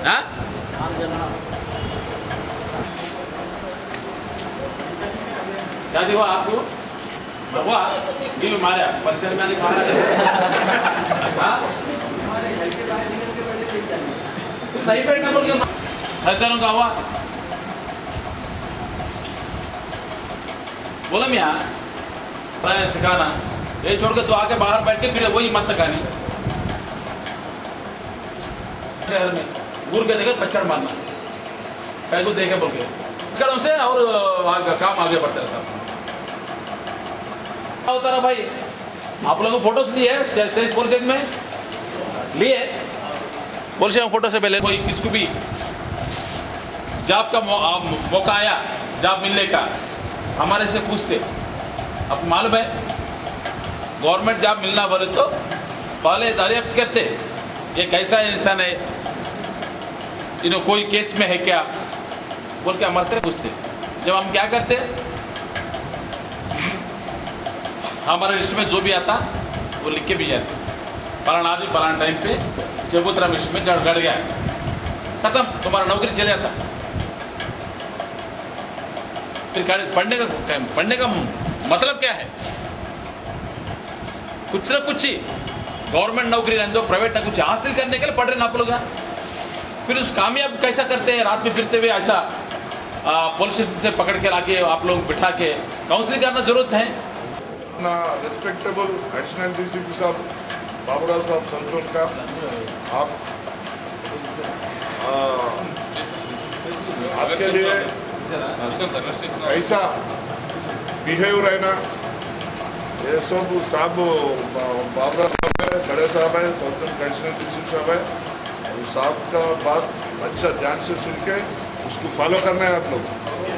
हाँ? शादी हुआ आपको? हुआ? नहीं मारा परिसर में नहीं खाना हाँ? नहीं बैठना बोल के हजारों का हुआ बोला मियाँ सिखाना ये छोड़ के तो आके बाहर बैठ के फिर वही मत कहानी शहर में घूर के देखे पचड़ मारना कहीं को देखे बोल के पचड़ों से और काम आगे बढ़ता रहता होता रहा भाई। आप लोगों को फोटोज लिए पुलिस में लिए पुलिस में फोटो से पहले कोई किसको भी जॉब का मौका आया जॉब मिलने का हमारे से पूछते अब मालूम है गवर्नमेंट जॉब मिलना बोले तो पहले दरियाफ्त करते ये कैसा इंसान है कोई केस में है क्या बोल के हमारे से पूछते। जब हम क्या करते हमारे लिस्ट में जो भी आता वो लिख के भी जाते फलाना आदमी फलाना टाइम पे चबूतरा मिशन में गड़ गया खत्म तुम्हारा नौकरी चले जाता। फिर पढ़ने का मतलब क्या है? कुछ ना कुछ ही गवर्नमेंट नौकरी रहने दो प्राइवेट ना कुछ हासिल करने के लिए पढ़ रहे ना आप लोग। फिर उस कामयाब कैसा करते हैं रात में फिरते हुए ऐसा पुलिस से पकड़ के लाके आप लोग बिठा के काउंसलिंग करना जरूरत है ना। रिस्पेक्टेबल एडिशनल डीसीपी साहब बाबूराव साहब संतोष का आपके लिए ऐसा बिहेव रहना ये सब साहब बाबूराव साहब है खड़े साहब है संतोष एडिशनल डीसीपी साहब है साहब का बात अच्छा ध्यान से सुन के उसको फॉलो करना है आप लोग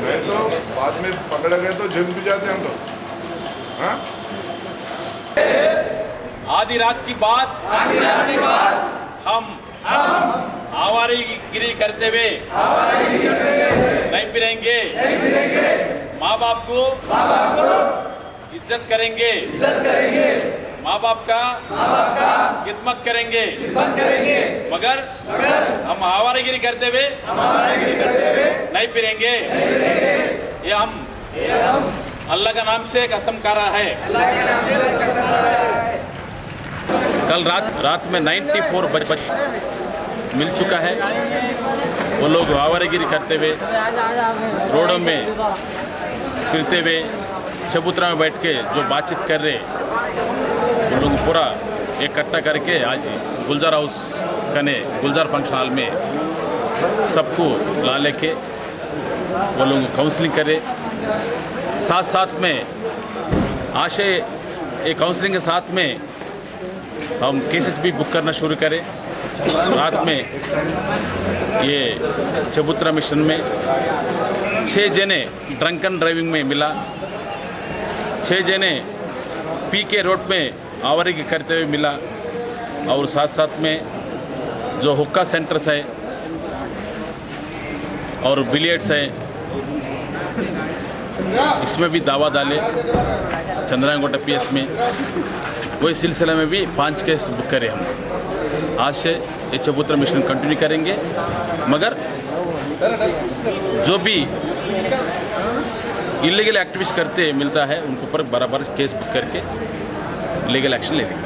नहीं तो बाद में पकड़े गए तो जेल भी जाते हैं हम लोग। हाँ? आधी रात की बात हम आवारागिरी करते हुए नहीं फिरेंगे। माँ बाप को इज्जत करेंगे माँ बाप का खिदमत करेंगे मगर हम आवारागिरी करते हुए नहीं फिरेंगे। ये हम अल्लाह का नाम से कसम कर रहा है। कल रात में 94 बच्चे मिल चुका है। वो लोग आवारागिरी करते हुए रोडों में फिरते हुए चबूतरा में बैठ के जो बातचीत कर रहे वो लोग पूरा इकट्ठा करके आज गुलजार हाउस कने गुलजार फंक्शन हॉल में सबको ला लेके वो लोग काउंसलिंग करे। साथ साथ में आशय एक काउंसलिंग के साथ में हम केसेस भी बुक करना शुरू करें। रात में ये चबूतरा मिशन में 6 जने ड्रंकन ड्राइविंग में मिला, 6 जने पीके रोड में आवारागिरी करते हुए मिला और साथ साथ में जो हुक्का सेंटर्स है और बिलियर्ड्स है इसमें भी दावा डाले चंद्रायनकोटा पीएस में। वही सिलसिले में भी 5 केस बुक करे हम। आज से ये चबूतरा मिशन कंटिन्यू करेंगे मगर जो भी इलीगल एक्टिविटीज करते मिलता है उनको पर बराबर केस बुक करके लीगल एक्शन लेंगे।